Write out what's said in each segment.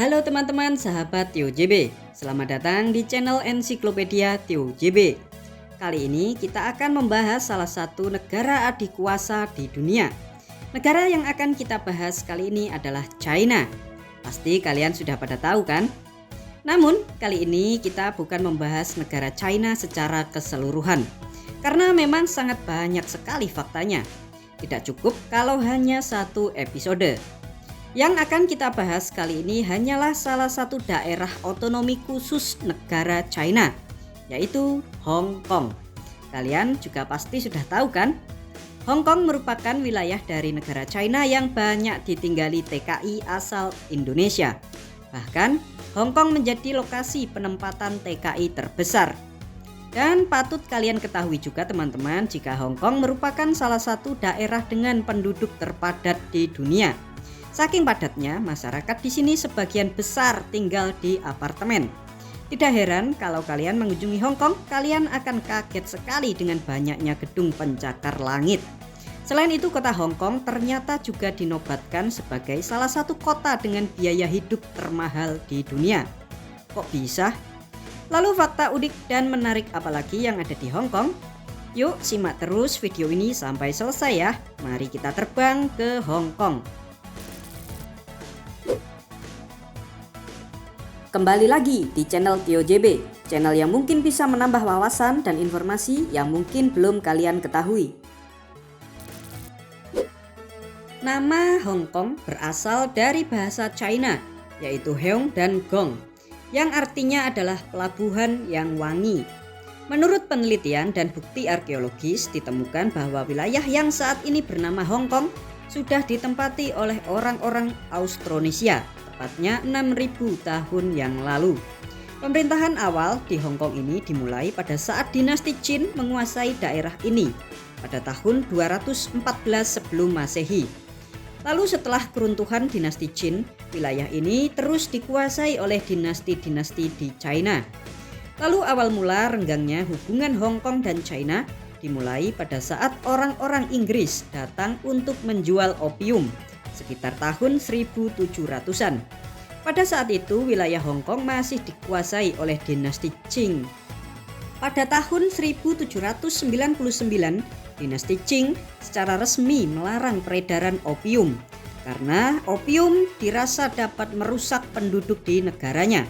Halo teman-teman sahabat Tio JB, selamat datang di channel Ensiklopedia Tio JB. Kali ini kita akan membahas salah satu negara adikuasa di dunia. Negara yang akan kita bahas kali ini adalah China. Pasti kalian sudah pada tahu kan? Namun kali ini kita bukan membahas negara China secara keseluruhan, karena memang sangat banyak sekali faktanya. Tidak cukup kalau hanya satu episode. Yang akan kita bahas kali ini hanyalah salah satu daerah otonomi khusus negara China, yaitu Hong Kong. Kalian juga pasti sudah tahu kan? Hong Kong merupakan wilayah dari negara China yang banyak ditinggali TKI asal Indonesia. Bahkan Hong Kong menjadi lokasi penempatan TKI terbesar. Dan patut kalian ketahui juga teman-teman, jika Hong Kong merupakan salah satu daerah dengan penduduk terpadat di dunia. Saking padatnya, masyarakat di sini sebagian besar tinggal di apartemen. Tidak heran kalau kalian mengunjungi Hong Kong, kalian akan kaget sekali dengan banyaknya gedung pencakar langit. Selain itu, kota Hong Kong ternyata juga dinobatkan sebagai salah satu kota dengan biaya hidup termahal di dunia. Kok bisa? Lalu fakta unik dan menarik apalagi yang ada di Hong Kong? Yuk simak terus video ini sampai selesai ya. Mari kita terbang ke Hong Kong. Kembali lagi di channel Tio JB, channel yang mungkin bisa menambah wawasan dan informasi yang mungkin belum kalian ketahui. Nama Hong Kong berasal dari bahasa China, yaitu Heong dan Gong, yang artinya adalah pelabuhan yang wangi. Menurut penelitian dan bukti arkeologis, ditemukan bahwa wilayah yang saat ini bernama Hong Kong sudah ditempati oleh orang-orang Austronesia, tepatnya 6.000 tahun yang lalu. Pemerintahan awal di Hong Kong ini dimulai pada saat dinasti Qin menguasai daerah ini pada tahun 214 sebelum Masehi. Lalu setelah keruntuhan dinasti Qin, wilayah ini terus dikuasai oleh dinasti-dinasti di China. Lalu awal mula renggangnya hubungan Hong Kong dan China dimulai pada saat orang-orang Inggris datang untuk menjual opium sekitar tahun 1700-an. Pada saat itu wilayah Hong Kong masih dikuasai oleh dinasti Qing. Pada tahun 1799, dinasti Qing secara resmi melarang peredaran opium karena opium dirasa dapat merusak penduduk di negaranya.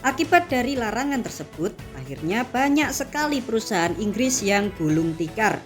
Akibat dari larangan tersebut, akhirnya banyak sekali perusahaan Inggris yang gulung tikar.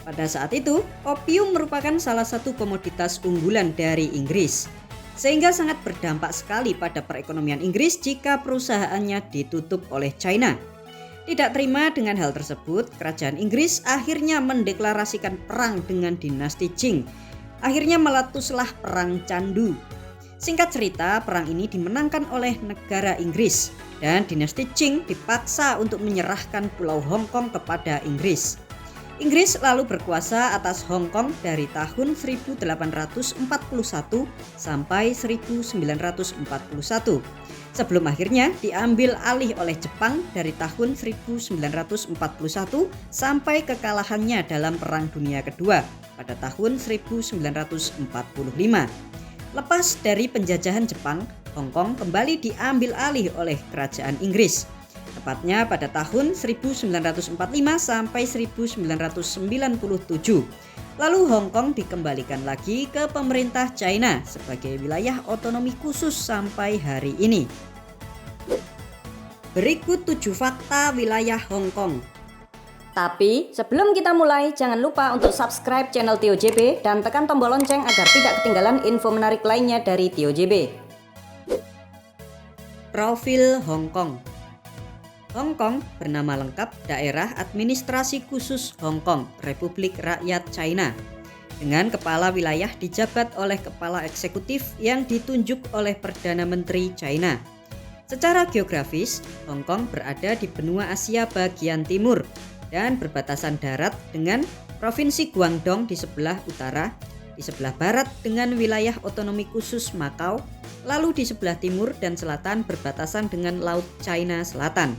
Pada saat itu, opium merupakan salah satu komoditas unggulan dari Inggris, sehingga sangat berdampak sekali pada perekonomian Inggris jika perusahaannya ditutup oleh China. Tidak terima dengan hal tersebut, kerajaan Inggris akhirnya mendeklarasikan perang dengan dinasti Qing. Akhirnya meletuslah Perang Candu. Singkat cerita, perang ini dimenangkan oleh negara Inggris dan dinasti Qing dipaksa untuk menyerahkan Pulau Hong Kong kepada Inggris. Inggris lalu berkuasa atas Hong Kong dari tahun 1841 sampai 1941, sebelum akhirnya diambil alih oleh Jepang dari tahun 1941 sampai kekalahannya dalam Perang Dunia Kedua pada tahun 1945. Lepas dari penjajahan Jepang, Hong Kong kembali diambil alih oleh kerajaan Inggris, tepatnya pada tahun 1945 sampai 1997. Lalu Hong Kong dikembalikan lagi ke pemerintah China sebagai wilayah otonomi khusus sampai hari ini. Berikut 7 fakta wilayah Hong Kong. Tapi sebelum kita mulai, jangan lupa untuk subscribe channel Tio JB dan tekan tombol lonceng agar tidak ketinggalan info menarik lainnya dari Tio JB. Profil Hong Kong. Hong Kong bernama lengkap Daerah Administrasi Khusus Hong Kong, Republik Rakyat China. Dengan kepala wilayah dijabat oleh kepala eksekutif yang ditunjuk oleh Perdana Menteri China. Secara geografis, Hong Kong berada di benua Asia bagian timur dan berbatasan darat dengan Provinsi Guangdong di sebelah utara, di sebelah barat dengan wilayah otonomi khusus Macau, lalu di sebelah timur dan selatan berbatasan dengan Laut China Selatan.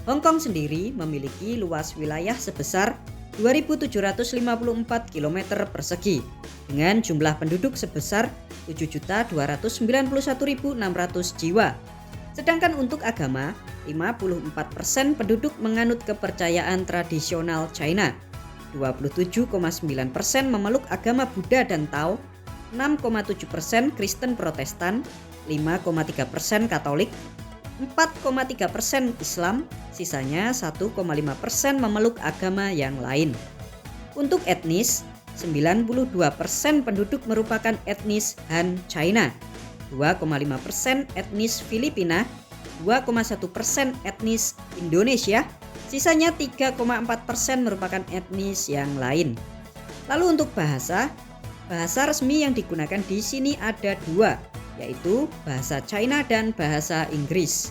Hong Kong sendiri memiliki luas wilayah sebesar 2.754 km persegi dengan jumlah penduduk sebesar 7.291.600 jiwa. Sedangkan untuk agama, 54% penduduk menganut kepercayaan tradisional China, 27,9% memeluk agama Buddha dan Tao, 6,7% Kristen Protestan, 5,3% Katolik, 4,3% Islam, sisanya 1,5% memeluk agama yang lain. Untuk etnis, 92% penduduk merupakan etnis Han China, 2,5% etnis Filipina, 2,1% etnis Indonesia, sisanya 3,4% merupakan etnis yang lain. Lalu untuk bahasa resmi yang digunakan di sini ada dua, yaitu bahasa China dan bahasa Inggris.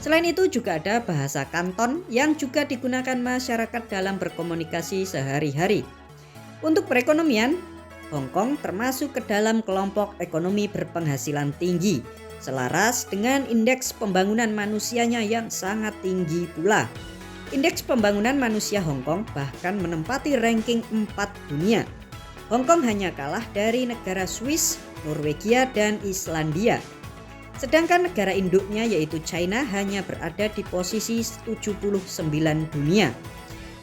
Selain itu juga ada bahasa Kanton yang juga digunakan masyarakat dalam berkomunikasi sehari-hari. Untuk perekonomian, Hong Kong termasuk ke dalam kelompok ekonomi berpenghasilan tinggi, selaras dengan indeks pembangunan manusianya yang sangat tinggi pula. Indeks pembangunan manusia Hong Kong bahkan menempati ranking 4 dunia. Hong Kong hanya kalah dari negara Swiss, Norwegia, dan Islandia. Sedangkan negara induknya yaitu China hanya berada di posisi 79 dunia.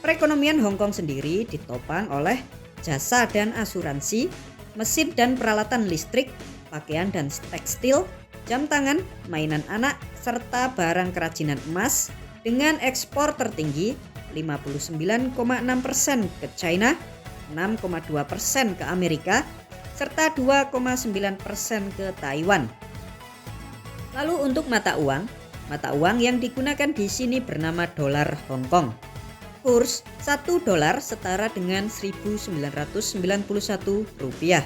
Perekonomian Hong Kong sendiri ditopang oleh jasa dan asuransi, mesin dan peralatan listrik, pakaian dan tekstil, jam tangan, mainan anak, serta barang kerajinan emas dengan ekspor tertinggi 59,6% ke China, 6,2% ke Amerika, serta 2,9% ke Taiwan. Lalu untuk mata uang yang digunakan di sini bernama dolar Hong Kong. Kurs 1 dolar setara dengan 1.991 rupiah.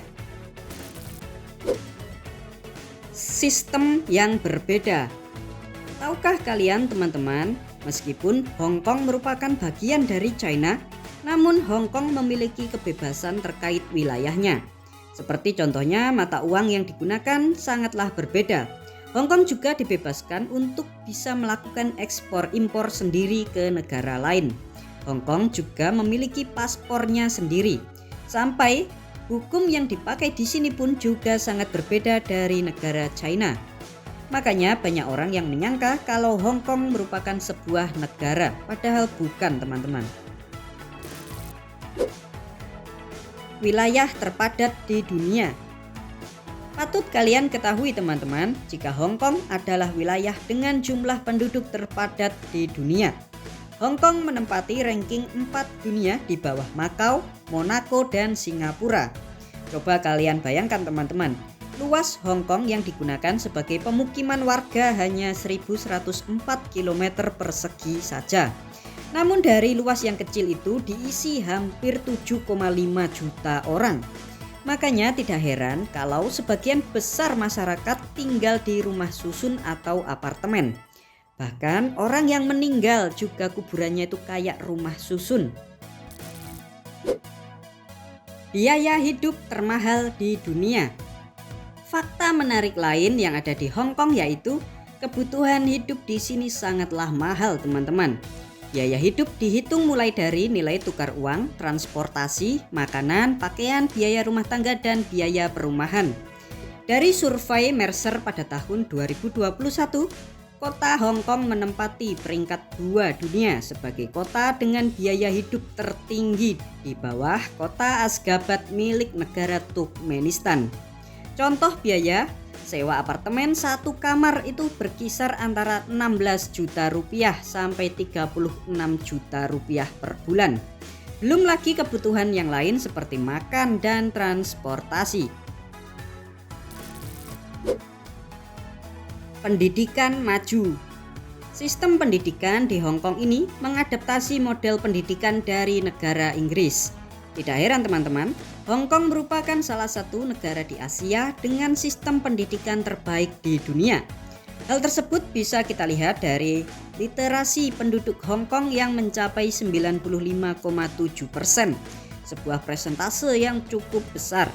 Sistem yang berbeda. Tahukah kalian teman-teman, meskipun Hong Kong merupakan bagian dari China, namun Hong Kong memiliki kebebasan terkait wilayahnya. Seperti contohnya mata uang yang digunakan sangatlah berbeda. Hong Kong juga dibebaskan untuk bisa melakukan ekspor impor sendiri ke negara lain. Hong Kong juga memiliki paspornya sendiri. Sampai hukum yang dipakai di sini pun juga sangat berbeda dari negara China. Makanya banyak orang yang menyangka kalau Hong Kong merupakan sebuah negara, padahal bukan, teman-teman. Wilayah terpadat di dunia. Patut kalian ketahui teman-teman, jika Hong Kong adalah wilayah dengan jumlah penduduk terpadat di dunia. Hong Kong menempati ranking 4 dunia di bawah Makau, Monaco, dan Singapura. Coba kalian bayangkan teman-teman, luas Hong Kong yang digunakan sebagai pemukiman warga hanya 1.104 km persegi saja. Namun dari luas yang kecil itu diisi hampir 7,5 juta orang. Makanya tidak heran kalau sebagian besar masyarakat tinggal di rumah susun atau apartemen. Bahkan orang yang meninggal juga kuburannya itu kayak rumah susun. Biaya hidup termahal di dunia. Fakta menarik lain yang ada di Hong Kong yaitu kebutuhan hidup di sini sangatlah mahal, teman-teman. Biaya hidup dihitung mulai dari nilai tukar uang, transportasi, makanan, pakaian, biaya rumah tangga, dan biaya perumahan. Dari survei Mercer pada tahun 2021, kota Hong Kong menempati peringkat 2 dunia sebagai kota dengan biaya hidup tertinggi di bawah kota Asgabat milik negara Turkmenistan. Contoh biaya, sewa apartemen satu kamar itu berkisar antara 16 juta rupiah sampai 36 juta rupiah per bulan. Belum lagi kebutuhan yang lain seperti makan dan transportasi. Pendidikan maju. Sistem pendidikan di Hong Kong ini mengadaptasi model pendidikan dari negara Inggris. Tidak heran teman-teman, Hong Kong merupakan salah satu negara di Asia dengan sistem pendidikan terbaik di dunia. Hal tersebut bisa kita lihat dari literasi penduduk Hong Kong yang mencapai 95,7%, sebuah persentase yang cukup besar.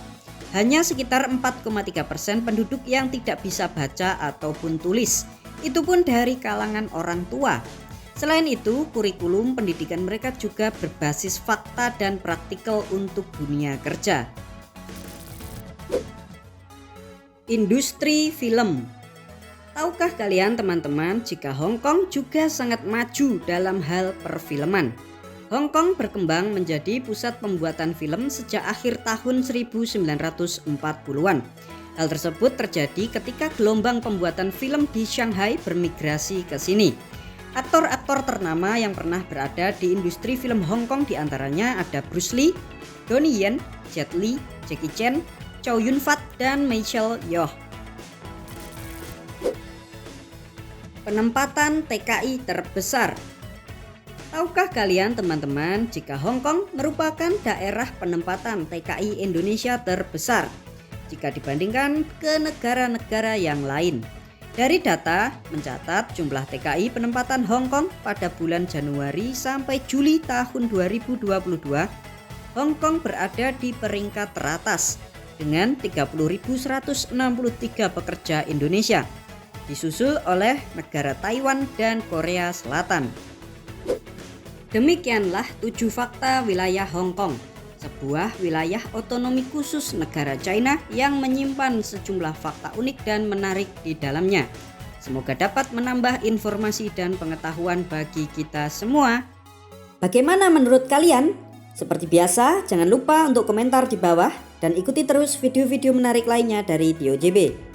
Hanya sekitar 4,3% penduduk yang tidak bisa baca ataupun tulis, itu pun dari kalangan orang tua. Selain itu, kurikulum pendidikan mereka juga berbasis fakta dan praktikal untuk dunia kerja. Industri film. Tahukah kalian teman-teman jika Hong Kong juga sangat maju dalam hal perfilman? Hong Kong berkembang menjadi pusat pembuatan film sejak akhir tahun 1940-an. Hal tersebut terjadi ketika gelombang pembuatan film di Shanghai bermigrasi ke sini. Aktor-aktor ternama yang pernah berada di industri film Hong Kong diantaranya ada Bruce Lee, Donnie Yen, Jet Li, Jackie Chan, Chow Yun-fat, dan Michelle Yeoh. Penempatan TKI terbesar. Tahukah kalian teman-teman jika Hong Kong merupakan daerah penempatan TKI Indonesia terbesar jika dibandingkan ke negara-negara yang lain? Dari data mencatat jumlah TKI penempatan Hong Kong pada bulan Januari sampai Juli tahun 2022, Hong Kong berada di peringkat teratas dengan 30.163 pekerja Indonesia, disusul oleh negara Taiwan dan Korea Selatan. Demikianlah 7 fakta wilayah Hong Kong, sebuah wilayah otonomi khusus negara China yang menyimpan sejumlah fakta unik dan menarik di dalamnya. Semoga dapat menambah informasi dan pengetahuan bagi kita semua. Bagaimana menurut kalian? Seperti biasa, jangan lupa untuk komentar di bawah dan ikuti terus video-video menarik lainnya dari Tio JB.